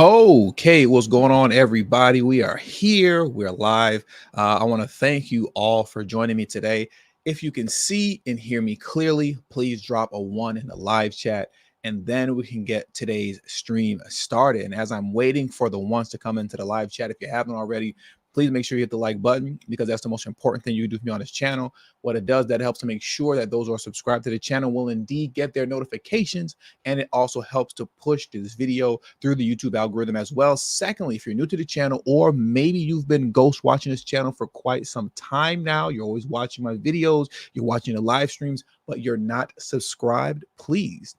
Okay, what's going on, everybody? We are here. We're live. I want to thank you all for joining me today. If you can see and hear me clearly, please drop a one in the live chat, and then we can get today's stream started. And as I'm waiting for the ones to come into the live chat, if you haven't already, please make sure you hit the like button because that's the most important thing you do for me on this channel. What it does, that helps to make sure that those who are subscribed to the channel will indeed get their notifications, and it also helps to push this video through the YouTube algorithm as well. Secondly, if you're new to the channel, or maybe you've been ghost watching this channel for quite some time now, you're always watching my videos, you're watching the live streams, but you're not subscribed, please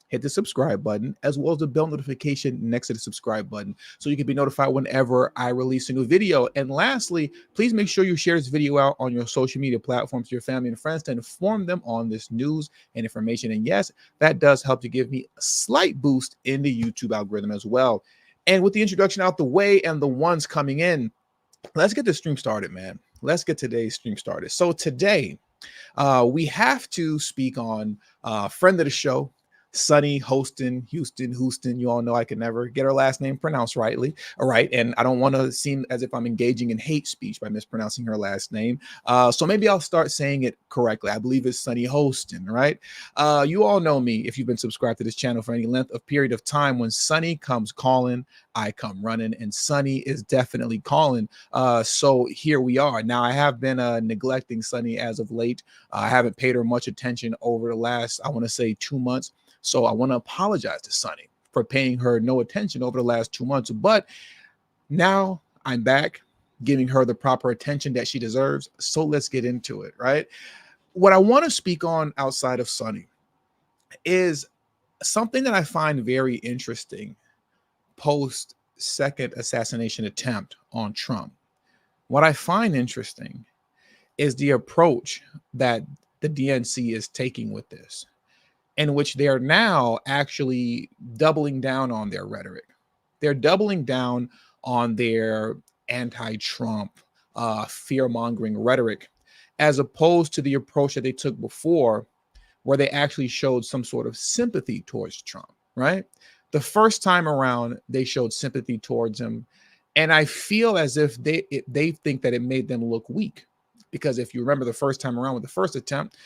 hit the subscribe button as well as the bell notification next to the subscribe button so you can be notified whenever I release a new video. And lastly, please make sure you share this video out on your social media platforms to your family and friends to inform them on this news and information. And yes, that does help to give me a slight boost in the YouTube algorithm as well. And with the introduction out the way and the ones coming in, let's get the stream started, man. Let's get today's stream started. So today, we have to speak on friend of the show, Sunny Hostin, Houston. You all know I can never get her last name pronounced rightly. All right. And I don't want to seem as if I'm engaging in hate speech by mispronouncing her last name. So maybe I'll start saying it correctly. I believe it's Sunny Hostin, right? You all know me if you've been subscribed to this channel for any length of period of time. When Sunny comes calling, I come running, and Sunny is definitely calling. So here we are. Now, I have been neglecting Sunny as of late. I haven't paid her much attention over the last, I want to say, 2 months. So I want to apologize to Sunny for paying her no attention over the last 2 months. But now I'm back, giving her the proper attention that she deserves. So let's get into it, right? What I want to speak on outside of Sunny is something that I find very interesting post second assassination attempt on Trump. What I find interesting is the approach that the DNC is taking with this, in which they're now actually doubling down on their rhetoric. They're doubling down on their anti-Trump, fear-mongering rhetoric, as opposed to the approach that they took before, where they actually showed some sort of sympathy towards Trump, right? The first time around, they showed sympathy towards him. And I feel as if they think that it made them look weak. Because if you remember the first time around with the first attempt,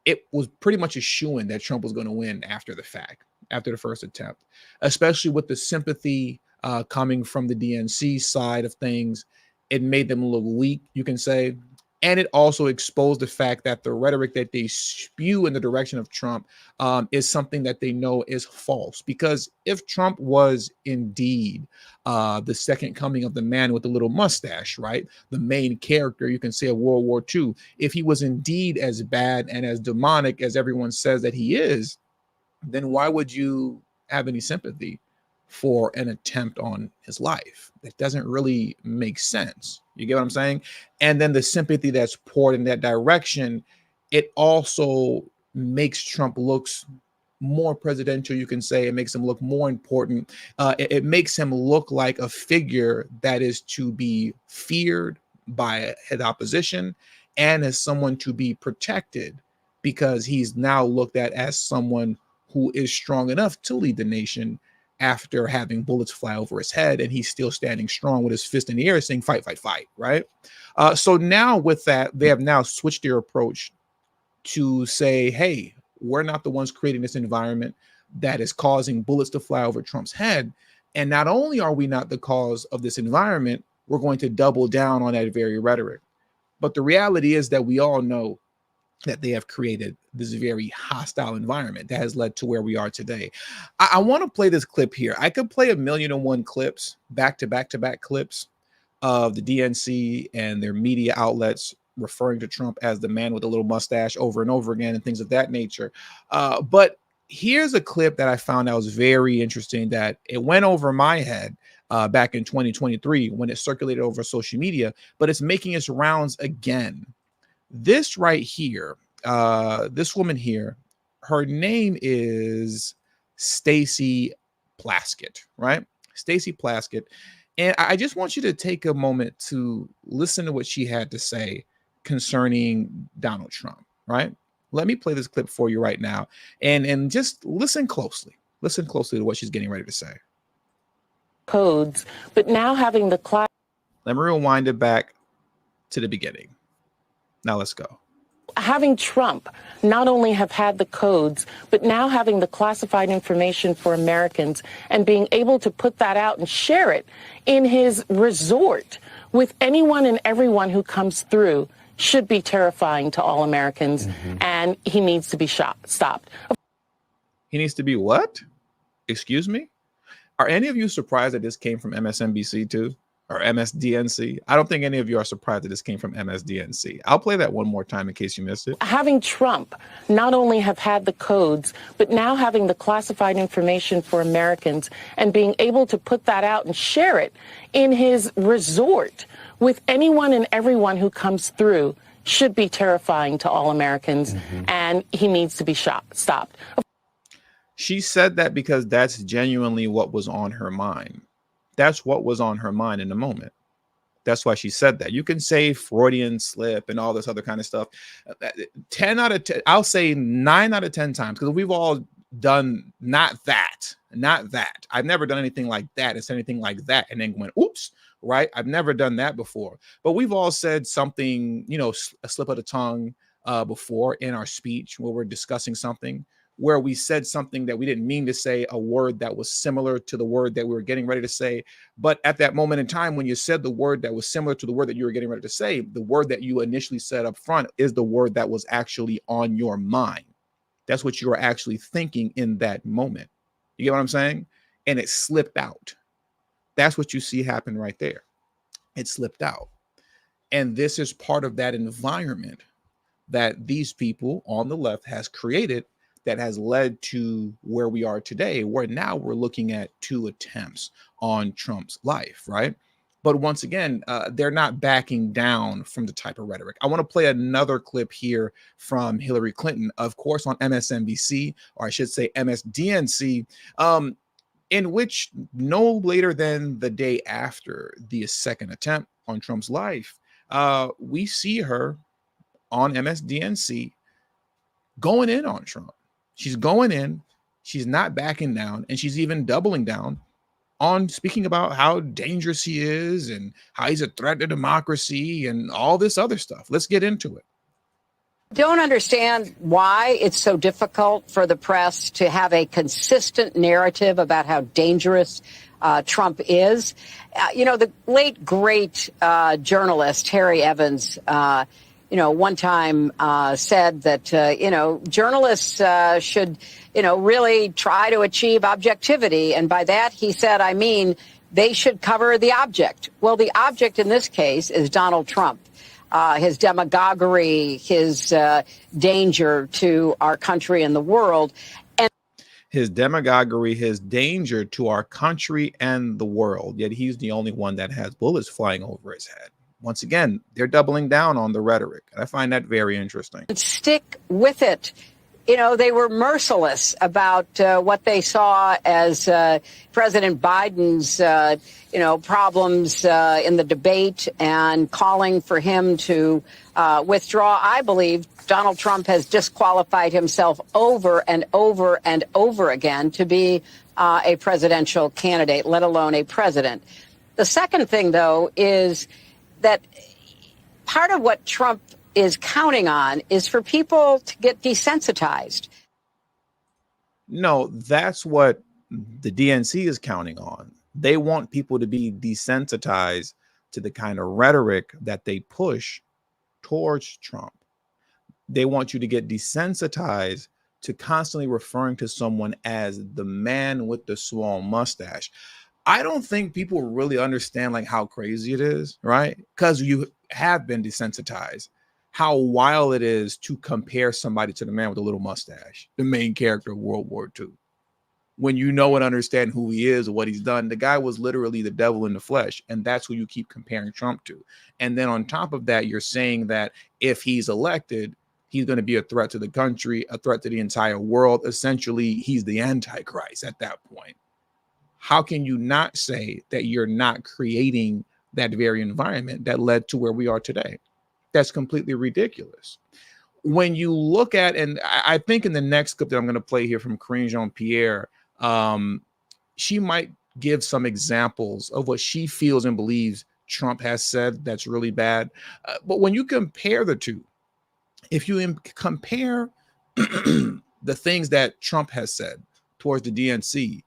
it was pretty much a shoo-in that Trump was going to win after the fact, after the first attempt, especially with the sympathy coming from the DNC side of things. It made them look weak, you can say. And it also exposed the fact that the rhetoric that they spew in the direction of Trump is something that they know is false. Because if Trump was indeed the second coming of the man with the little mustache, right, the main character, you can say, of World War II, if he was indeed as bad and as demonic as everyone says that he is, then why would you have any sympathy for an attempt on his life? That doesn't really make sense. You get what I'm saying? And then the sympathy that's poured in that direction, it also makes Trump looks more presidential, you can say. It makes him look more important. It makes him look like a figure that is to be feared by his opposition and as someone to be protected, because he's now looked at as someone who is strong enough to lead the nation after having bullets fly over his head, and he's still standing strong with his fist in the air saying, fight, fight, fight, right? So now with that, they have now switched their approach to say, hey, we're not the ones creating this environment that is causing bullets to fly over Trump's head. And not only are we not the cause of this environment, we're going to double down on that very rhetoric. But the reality is that we all know that they have created this very hostile environment that has led to where we are today. I want to play this clip here. I could play 1,000,001 clips, back to back to back clips of the DNC and their media outlets referring to Trump as the man with a little mustache over and over again and things of that nature. But here's a clip that I found that was very interesting, that it went over my head back in 2023 when it circulated over social media, but it's making its rounds again. This right here, this woman here, her name is Stacey Plaskett, right? Stacey Plaskett. And I just want you to take a moment to listen to what she had to say concerning Donald Trump, right? Let me play this clip for you right now, and just listen closely. Listen closely to what she's getting ready to say. codes, but now having the class. Let me rewind it back to the beginning. Now let's go. Having Trump not only have had the codes, but now having the classified information for Americans and being able to put that out and share it in his resort with anyone and everyone who comes through should be terrifying to all Americans. And he needs to be stopped. He needs to be what? Excuse me? Are any of you surprised that this came from MSNBC too? Or MSDNC? I don't think any of you are surprised that this came from MSDNC. I'll play that one more time in case you missed it. Having Trump not only have had the codes, but now having the classified information for Americans and being able to put that out and share it in his resort with anyone and everyone who comes through should be terrifying to all Americans. And he needs to be stopped. She said that because that's genuinely what was on her mind. That's what was on her mind in the moment. That's why she said that. You can say Freudian slip and all this other kind of stuff. 10 out of 10, I'll say 9 out of 10 times, because we've all done not that. I've never done anything like that. It's anything like that. And then went, oops, right? I've never done that before. But we've all said something, you know, a slip of the tongue before in our speech where we're discussing something, where we said something that we didn't mean to say, a word that was similar to the word that we were getting ready to say. But at that moment in time, when you said the word that was similar to the word that you were getting ready to say, the word that you initially said up front is the word that was actually on your mind. That's what you were actually thinking in that moment. You get what I'm saying? And it slipped out. That's what you see happen right there. It slipped out. And this is part of that environment that these people on the left has created, that has led to where we are today, where now we're looking at 2 attempts on Trump's life, right? But once again, they're not backing down from the type of rhetoric. I want to play another clip here from Hillary Clinton, of course, on MSNBC, or I should say MSDNC, in which no later than the day after the second attempt on Trump's life, we see her on MSDNC going in on Trump. She's going in, she's not backing down, and she's even doubling down on speaking about how dangerous he is and how he's a threat to democracy and all this other stuff. Let's get into it. Don't understand why it's so difficult for the press to have a consistent narrative about how dangerous Trump is. You know, the late, great journalist Harry Evans, one time said that, journalists should, really try to achieve objectivity. And by that, he said, I mean, they should cover the object. Well, the object in this case is Donald Trump, his demagoguery, his danger to our country and the world. And his demagoguery, his danger to our country and the world. Yet he's the only one that has bullets flying over his head. Once again, they're doubling down on the rhetoric. And I find that very interesting. Stick with it. They were merciless about what they saw as President Biden's, problems in the debate and calling for him to withdraw. I believe Donald Trump has disqualified himself over and over and over again to be a presidential candidate, let alone a president. The second thing, though, is that part of what Trump is counting on is for people to get desensitized. No, that's what the DNC is counting on. They want people to be desensitized to the kind of rhetoric that they push towards Trump. They want you to get desensitized to constantly referring to someone as the man with the small mustache. I don't think people really understand how crazy it is, right? Because you have been desensitized. How wild it is to compare somebody to the man with a little mustache, the main character of World War II. When you know and understand who he is or what he's done, the guy was literally the devil in the flesh. And that's who you keep comparing Trump to. And then on top of that, you're saying that if he's elected, he's going to be a threat to the country, a threat to the entire world. Essentially, he's the Antichrist at that point. How can you not say that you're not creating that very environment that led to where we are today? That's completely ridiculous. When you look at, and I think in the next clip that I'm going to play here from Karine Jean-Pierre, she might give some examples of what she feels and believes Trump has said that's really bad. But when you compare the two, if you compare the things that Trump has said towards the DNC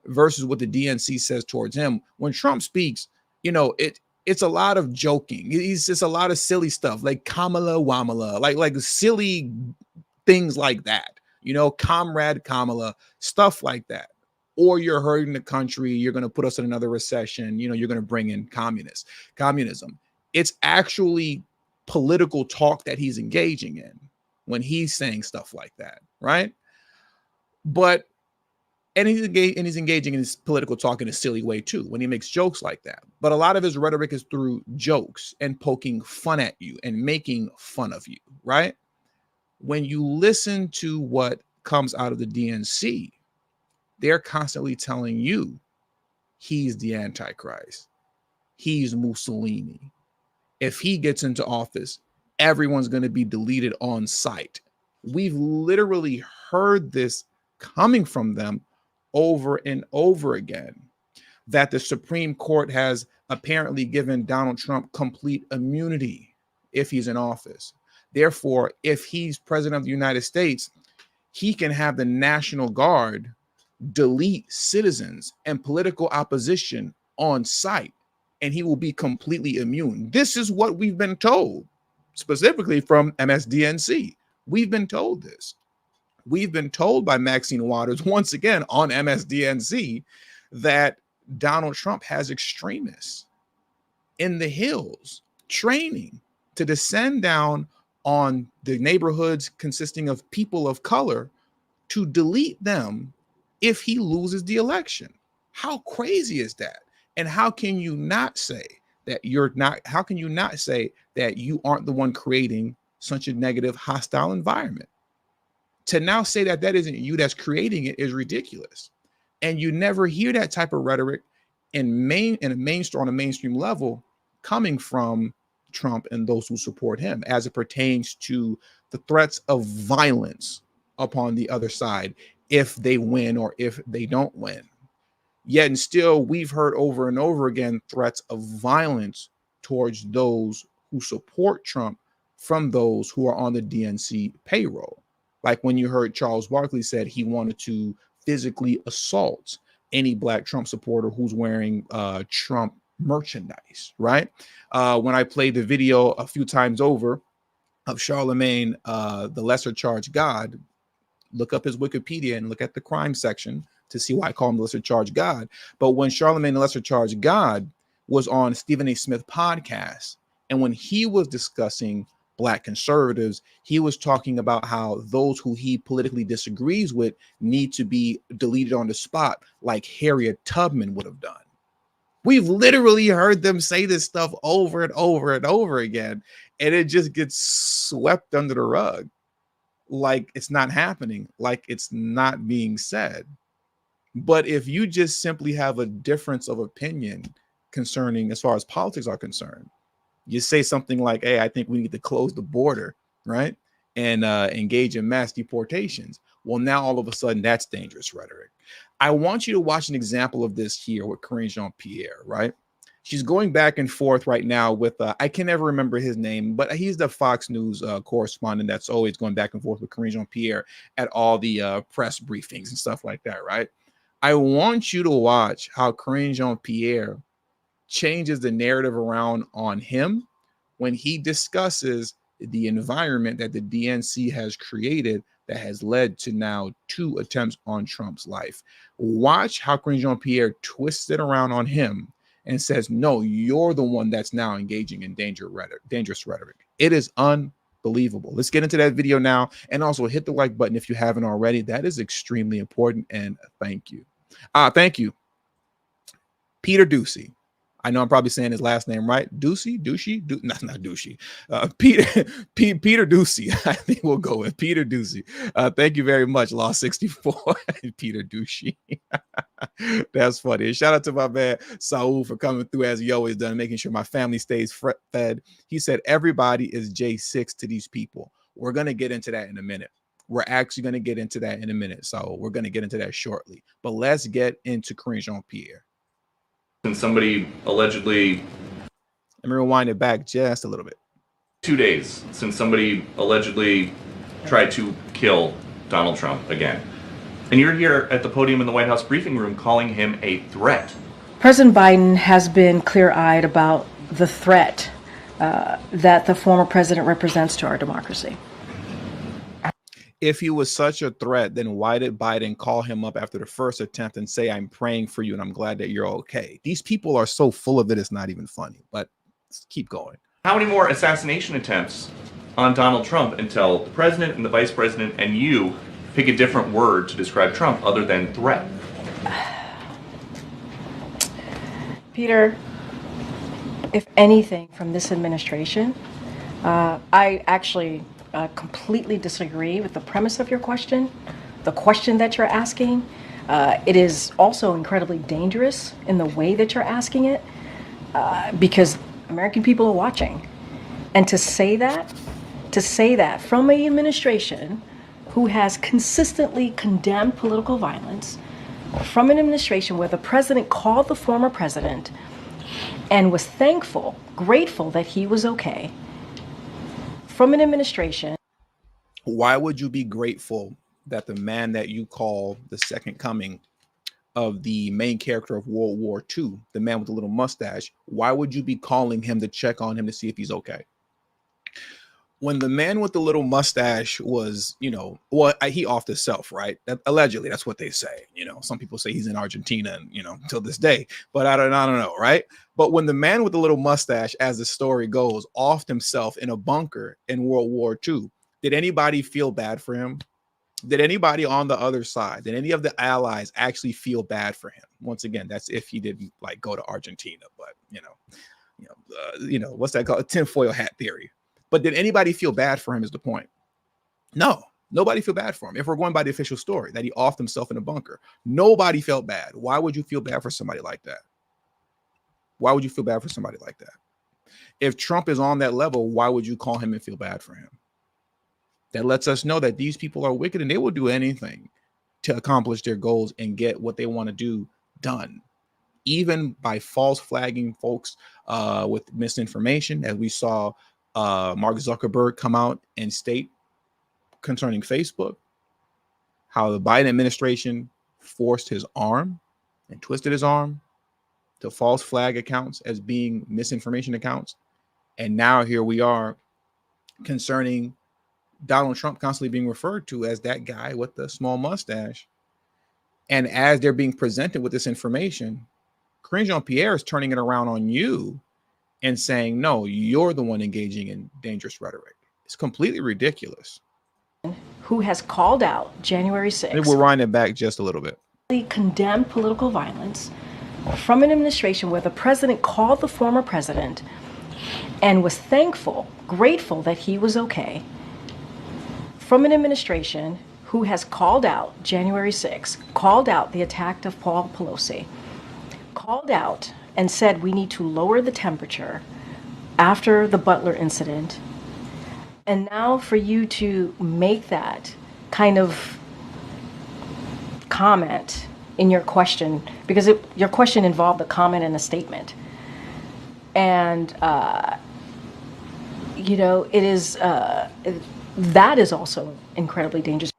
versus what the DNC says towards him, when Trump speaks, it's a lot of joking. It's just a lot of silly stuff like Kamala Wamala, like silly things like that, comrade Kamala, stuff like that. Or you're hurting the country, you're going to put us in another recession, you're going to bring in communism. It's actually political talk that he's engaging in when he's saying stuff like that, right? But he's engaging in his political talk in a silly way too, when he makes jokes like that. But a lot of his rhetoric is through jokes and poking fun at you and making fun of you, right? When you listen to what comes out of the DNC, they're constantly telling you he's the Antichrist. He's Mussolini. If he gets into office, everyone's going to be deleted on sight. We've literally heard this coming from them over and over again, that the Supreme Court has apparently given Donald Trump complete immunity if he's in office. Therefore, if he's president of the United States, he can have the National Guard delete citizens and political opposition on sight, and he will be completely immune. This is what we've been told, specifically from MSDNC. We've been told this. We've been told by Maxine Waters, once again on MSDNC, that Donald Trump has extremists in the hills training to descend down on the neighborhoods consisting of people of color to delete them if he loses the election. How crazy is that? And how can you not say that how can you not say that you aren't the one creating such a negative, hostile environment? To now say that that isn't you that's creating it is ridiculous. And you never hear that type of rhetoric on a mainstream level coming from Trump and those who support him, as it pertains to the threats of violence upon the other side if they win or if they don't win. Yet and still, we've heard over and over again threats of violence towards those who support Trump from those who are on the DNC payroll. Like when you heard Charles Barkley said he wanted to physically assault any Black Trump supporter who's wearing Trump merchandise, right? When I played the video a few times over of Charlemagne, the Lesser Charged God, look up his Wikipedia and look at the crime section to see why I call him the Lesser Charged God. But when Charlemagne, the Lesser Charged God, was on Stephen A. Smith podcast, and when he was discussing Black conservatives, he was talking about how those who he politically disagrees with need to be deleted on the spot, like Harriet Tubman would have done. We've literally heard them say this stuff over and over and over again, and it just gets swept under the rug, like it's not happening, like it's not being said. But if you just simply have a difference of opinion concerning, as far as politics are concerned, you say something like, hey, I think we need to close the border, right? And engage in mass deportations. Well, now all of a sudden that's dangerous rhetoric. I want you to watch an example of this here with Karine Jean-Pierre, right? She's going back and forth right now with, I can never remember his name, but he's the Fox News correspondent that's always going back and forth with Karine Jean-Pierre at all the press briefings and stuff like that, right? I want you to watch how Karine Jean-Pierre changes the narrative around on him when he discusses the environment that the DNC has created that has led to now 2 attempts on Trump's life. Watch how Karine Jean-Pierre twists it around on him and says, no, you're the one that's now engaging in dangerous rhetoric. It is unbelievable. Let's get into that video now, and also hit the like button if you haven't already. That is extremely important, and thank you. Thank you, Peter Ducey. I know I'm probably saying his last name right. Ducey? Not Ducey. Peter Ducey. I think we'll go with Peter Ducey. Thank you very much, Law 64. Peter Ducey. That's funny. And shout out to my man Saul for coming through as he always done, making sure my family stays fed. He said everybody is J6 to these people. We're going to get into that in a minute. We're in a minute. So we're going to get into that shortly. But let's get into Karine Jean-Pierre. Since somebody allegedly... Let me rewind it back just a little bit. 2 days since somebody allegedly tried to kill Donald Trump again. And you're here at the podium in the White House briefing room calling him a threat. President Biden has been clear-eyed about the threat that the former president represents to our democracy. If he was such a threat, then why did Biden call him up after the first attempt and say, I'm praying for you and I'm glad that you're okay? These people are so full of it, it's not even funny, but let's keep going. How many more assassination attempts on Donald Trump until the president and the vice president and you pick a different word to describe Trump other than threat? Peter, if anything from this administration, I actually completely disagree with the premise of your question, the question that you're asking. It is also incredibly dangerous in the way that you're asking it, because American people are watching. And to say that from an administration who has consistently condemned political violence, from an administration where the president called the former president and was thankful, grateful that he was okay, from an administration. Why would you be grateful that the man that you call the second coming of the main character of World War II, the man with the little mustache, why would you be calling him to check on him to see if he's okay? When the man with the little mustache was, he offed himself, right? Allegedly, that's what they say. Some people say he's in Argentina, and till this day, but I don't know, right? But when the man with the little mustache, as the story goes, offed himself in a bunker in World War II, did anybody feel bad for him? Did anybody on the other side, did any of the allies actually feel bad for him? Once again, that's if he didn't go to Argentina, but what's that called? A tinfoil hat theory. But did anybody feel bad for him is the point. No, nobody feel bad for him. If we're going by the official story that he offed himself in a bunker, nobody felt bad. Why would you feel bad for somebody like that? Why would you feel bad for somebody like that? If Trump is on that level, why would you call him and feel bad for him? That lets us know that these people are wicked and they will do anything to accomplish their goals and get what they want to do done, even by false flagging folks with misinformation, as we saw Mark Zuckerberg come out and state concerning Facebook, how the Biden administration forced his arm and twisted his arm to false flag accounts as being misinformation accounts. And now here we are concerning Donald Trump constantly being referred to as that guy with the small mustache. And as they're being presented with this information, Karine Jean-Pierre is turning it around on you and saying, no, you're the one engaging in dangerous rhetoric. It's completely ridiculous. Who has called out January 6th. Maybe we'll wind it back just a little bit. Condemned political violence from an administration where the president called the former president and was thankful, grateful that he was okay. From an administration who has called out January 6th, called out the attack of Paul Pelosi, called out and said we need to lower the temperature after the Butler incident. And now for you to make that kind of comment in your question, because your question involved a comment and a statement. And, it is, that is also incredibly dangerous.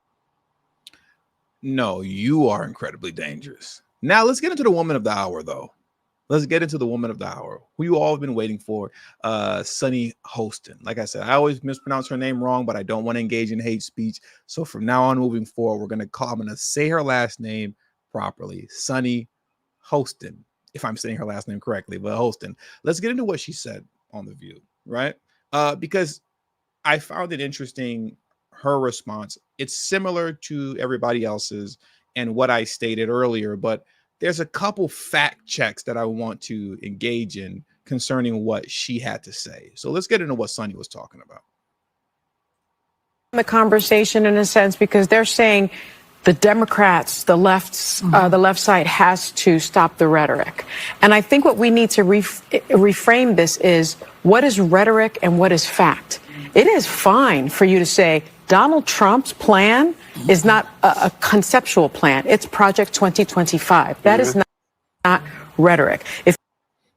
No, you are incredibly dangerous. Now let's get into the woman of the hour, though. Let's get into the woman of the hour, who you all have been waiting for, Sunny Hostin. Like I said, I always mispronounce her name wrong, but I don't want to engage in hate speech. So from now on, moving forward, I'm going to say her last name properly, Sunny Hostin, if I'm saying her last name correctly, but Hostin. Let's get into what she said on The View, right? Because I found it interesting, her response. It's similar to everybody else's and what I stated earlier, but there's a couple fact checks that I want to engage in concerning what she had to say. So let's get into what Sunny was talking about. The conversation in a sense, because they're saying the Democrats, the left side has to stop the rhetoric. And I think what we need to reframe this is what is rhetoric and what is fact. It is fine for you to say Donald Trump's plan is not a conceptual plan. It's Project 2025. That is not. not rhetoric.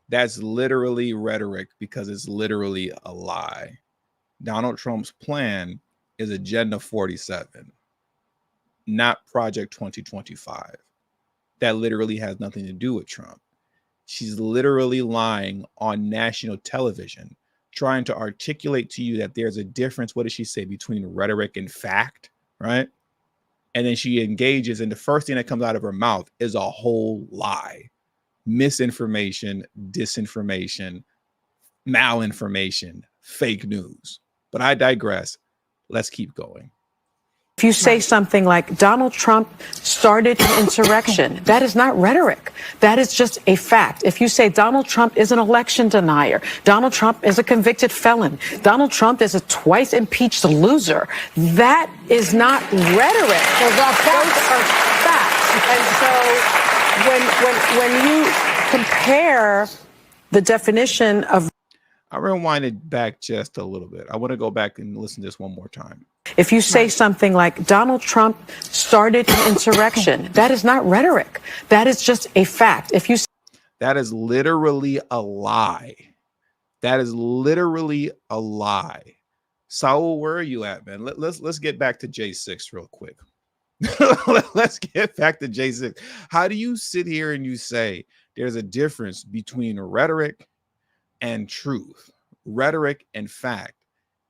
That's literally rhetoric because it's literally a lie. Donald Trump's plan is Agenda 47, not Project 2025. That literally has nothing to do with Trump. She's literally lying on national television, trying to articulate to you that there's a difference, what does she say, between rhetoric and fact, right? And then she engages, and the first thing that comes out of her mouth is a whole lie. Misinformation, disinformation, malinformation, fake news. But I digress. Let's keep going. If you say something like Donald Trump started an insurrection, that is not rhetoric. That is just a fact. If you say Donald Trump is an election denier, Donald Trump is a convicted felon, Donald Trump is a twice impeached loser, that is not rhetoric. Those are facts. And so when you compare the definition of, I rewind it back just a little bit. I want to go back and listen to this one more time. if you say something like Donald Trump started an insurrection, that is not rhetoric. That is just a fact. If you That is literally a lie. That is literally a lie. Saul, where are you at, man? Let's get back to J6 real quick. Let's get back to J6. How do you sit here and you say there's a difference between rhetoric and truth, rhetoric and fact,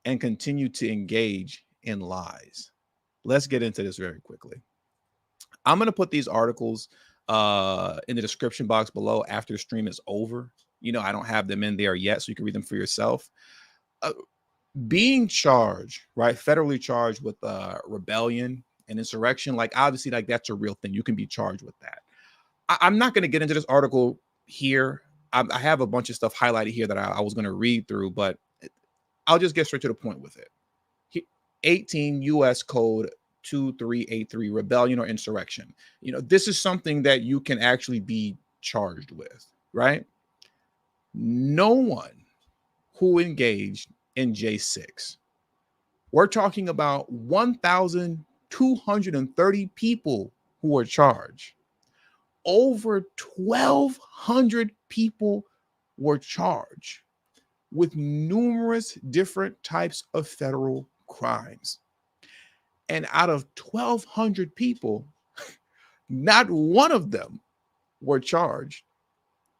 and continue to engage in lies? Let's get into this very quickly. I'm going to put these articles in the description box below after the stream is over. You know, I don't have them in there yet, so you can read them for yourself. Being charged, right, federally charged with rebellion and insurrection, like obviously, like that's a real thing. You can be charged with that. I'm not going to get into this article here. I have a bunch of stuff highlighted here that I was going to read through, but I'll just get straight to the point with it. 18 U.S. Code 2383, rebellion or insurrection. You know, this is something that you can actually be charged with, right? No one who engaged in J6. We're talking about 1,230 people who were charged. Over 1,200 people were charged with numerous different types of federal crimes. And out of 1,200 people, not one of them were charged,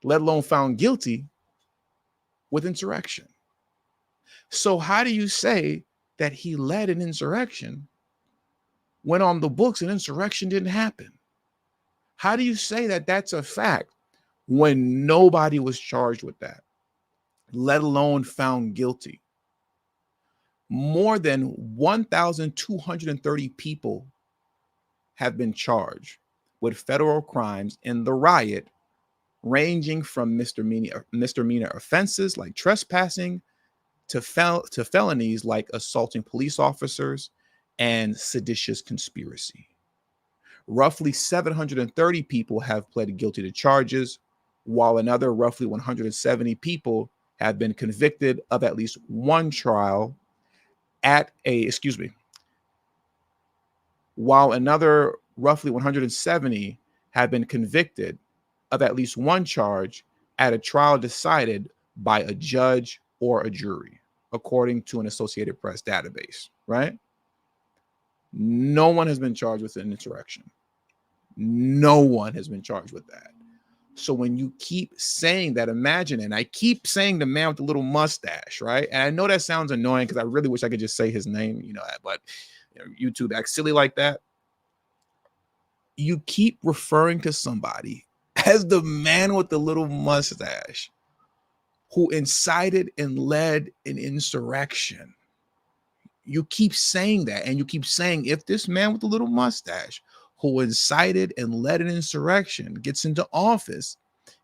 let alone found guilty with insurrection. So how do you say that he led an insurrection when on the books an insurrection didn't happen? How do you say that that's a fact when nobody was charged with that, let alone found guilty? More than 1,230 people have been charged with federal crimes in the riot, ranging from misdemeanor offenses like trespassing to felonies like assaulting police officers and seditious conspiracy. Roughly 730 people have pled guilty to charges, while another roughly 170 people have been convicted of at least one trial while another roughly 170 have been convicted of at least one charge at a trial decided by a judge or a jury, according to an Associated Press database, right? No one has been charged with an insurrection. No one has been charged with that. So when you keep saying that, imagine, and I keep saying the man with the little mustache, right? And I know that sounds annoying because I really wish I could just say his name, you know, but YouTube acts silly like that. You keep referring to somebody as the man with the little mustache who incited and led an insurrection. You keep saying that, and you keep saying if this man with the little mustache who incited and led an insurrection gets into office,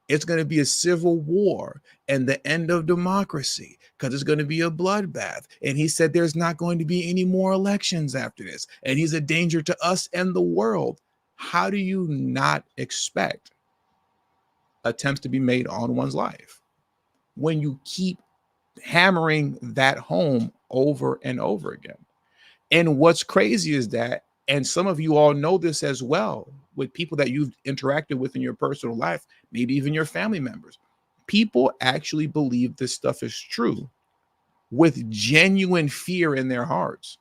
it's going to be a civil war and the end of democracy because it's going to be a bloodbath. And he said there's not going to be any more elections after this. And he's a danger to us and the world. How do you not expect attempts to be made on one's life when you keep hammering that home over and over again? And what's crazy is that, and some of you all know this as well, with people that you've interacted with in your personal life, maybe even your family members. People actually believe this stuff is true with genuine fear in their hearts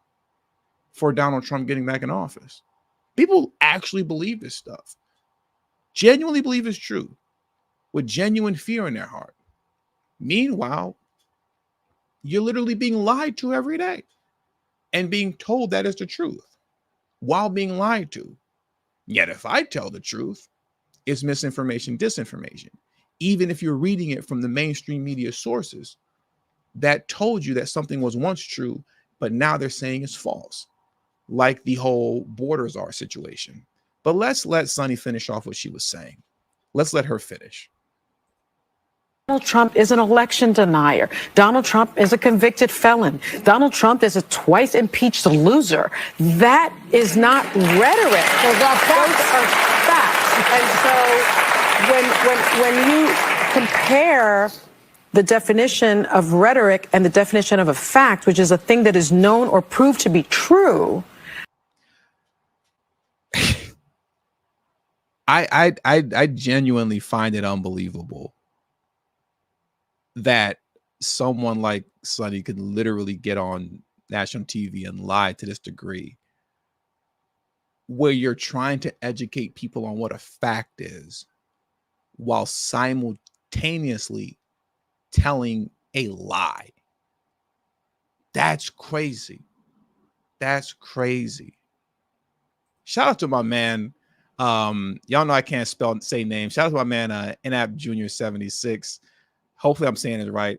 for Donald Trump getting back in office. People actually believe this stuff, genuinely believe it's true with genuine fear in their heart. Meanwhile, you're literally being lied to every day and being told that is the truth while being lied to. Yet if I tell the truth, it's misinformation, disinformation. Even if you're reading it from the mainstream media sources that told you that something was once true, but now they're saying it's false, like the whole borders are situation. But let's let Sunny finish off what she was saying. Let's let her finish. Donald Trump is an election denier. Donald Trump is a convicted felon. Donald Trump is a twice impeached loser. That is not rhetoric. Those are facts. And so when you compare the definition of rhetoric and the definition of a fact, which is a thing that is known or proved to be true. I genuinely find it unbelievable that someone like Sonny could literally get on national TV and lie to this degree, where you're trying to educate people on what a fact is while simultaneously telling a lie. That's crazy. That's crazy. Shout out to my man. Y'all know I can't say names. Shout out to my man, NABJ Jr. 76. Hopefully I'm saying it right.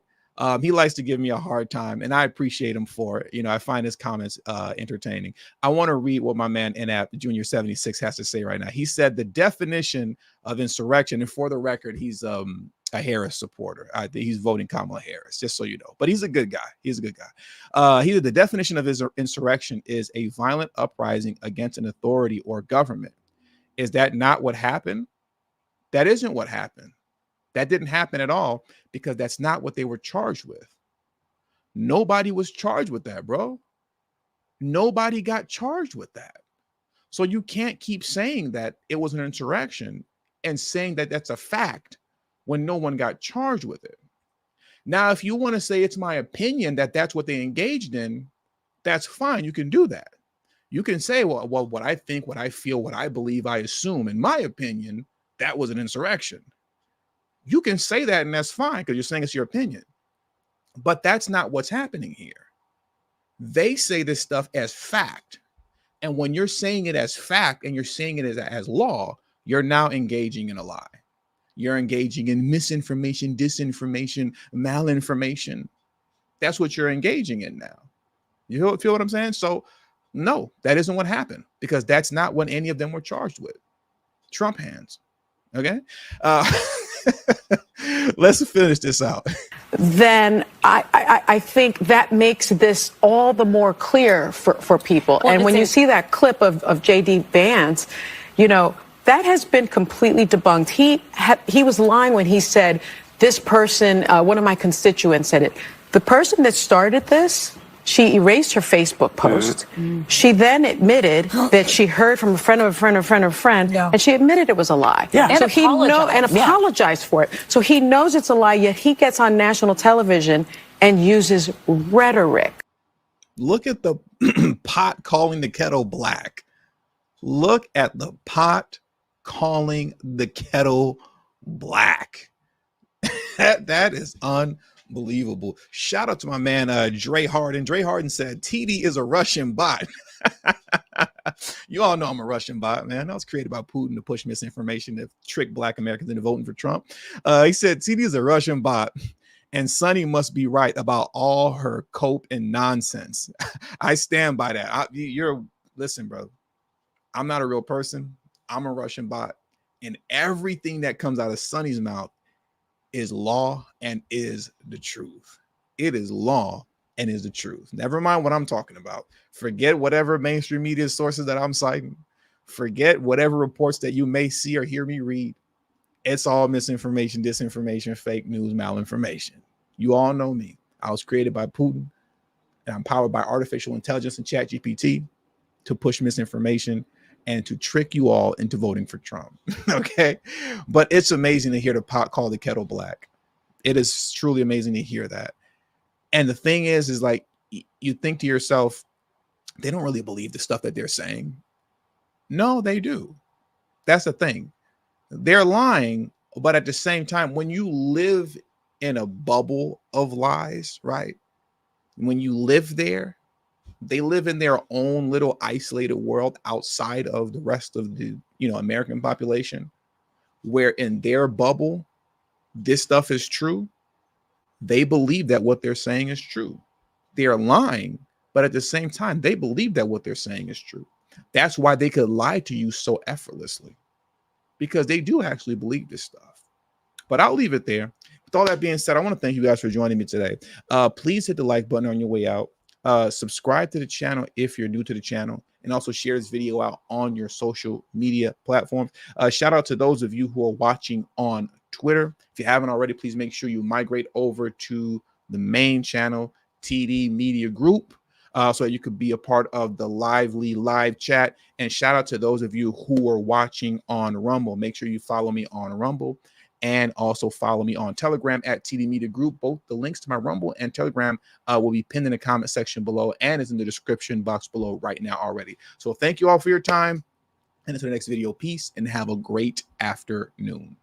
He likes to give me a hard time, and I appreciate him for it. I find his comments entertaining. I want to read what my man NABJ Jr. 76 has to say right now. He said the definition of insurrection, and for the record, he's a Harris supporter. I think he's voting Kamala Harris, just so you know. But he's a good guy. He's a good guy. He said the definition of insurrection is a violent uprising against an authority or government. Is that not what happened? That isn't what happened. That didn't happen at all, because that's not what they were charged with. Nobody was charged with that, bro. Nobody got charged with that. So you can't keep saying that it was an insurrection and saying that that's a fact when no one got charged with it. Now, if you want to say it's my opinion that that's what they engaged in, that's fine. You can do that. You can say, well, what I think, what I feel, what I believe, I assume, in my opinion, that was an insurrection. You can say that, and that's fine, because you're saying it's your opinion. But that's not what's happening here. They say this stuff as fact. And when you're saying it as fact and you're saying it as law, you're now engaging in a lie. You're engaging in misinformation, disinformation, malinformation. That's what you're engaging in now. You feel what I'm saying? So, no, that isn't what happened, because that's not what any of them were charged with. Trump hands. Okay? Let's finish this out. Then I think that makes this all the more clear for people. Well, and when you see that clip of J.D. Vance, that has been completely debunked. He was lying when he said this person, one of my constituents said it. The person that started this, she erased her Facebook post. Mm-hmm. She then admitted that she heard from a friend of a friend of a friend of a friend, and she admitted it was a lie. Yeah. So he apologized for it. So he knows it's a lie, yet he gets on national television and uses rhetoric. Look at the pot calling the kettle black. Look at the pot calling the kettle black. That is unbelievable. Shout out to my man Dre Harden. Dre Harden said TD is a Russian bot. You all know I'm a Russian bot, man. That was created by Putin to push misinformation to trick Black Americans into voting for Trump. He said TD is a Russian bot, and Sunny must be right about all her cope and nonsense. I stand by that. Listen, bro. I'm not a real person. I'm a Russian bot, and everything that comes out of Sunny's mouth is law and is the truth. It is law and is the truth. Never mind what I'm talking about. Forget whatever mainstream media sources that I'm citing. Forget whatever reports that you may see or hear me read. It's all misinformation, disinformation, fake news, malinformation. You all know me. I was created by Putin, and I'm powered by artificial intelligence and ChatGPT to push misinformation, and to trick you all into voting for Trump. Okay. But it's amazing to hear the pot call the kettle black. It is truly amazing to hear that. And the thing is like, you think to yourself, they don't really believe the stuff that they're saying. No, they do. That's the thing. They're lying, but at the same time, when you live in a bubble of lies, right? When you live there, they live in their own little isolated world outside of the rest of the, American population, where in their bubble, this stuff is true. They believe that what they're saying is true. They're lying, but at the same time, they believe that what they're saying is true. That's why they could lie to you so effortlessly, because they do actually believe this stuff. But I'll leave it there. With all that being said, I want to thank you guys for joining me today. Please hit the like button on your way out. Subscribe to the channel if you're new to the channel, and also share this video out on your social media platforms. Shout out to those of you who are watching on Twitter. If you haven't already, please make sure you migrate over to the main channel, TD Media Group, so that you could be a part of the lively live chat. And shout out to those of you who are watching on Rumble. Make sure you follow me on Rumble, and also follow me on Telegram at TD Media Group. Both the links to my Rumble and Telegram will be pinned in the comment section below, and is in the description box below right now already. So thank you all for your time, and until the next video, peace, and have a great afternoon.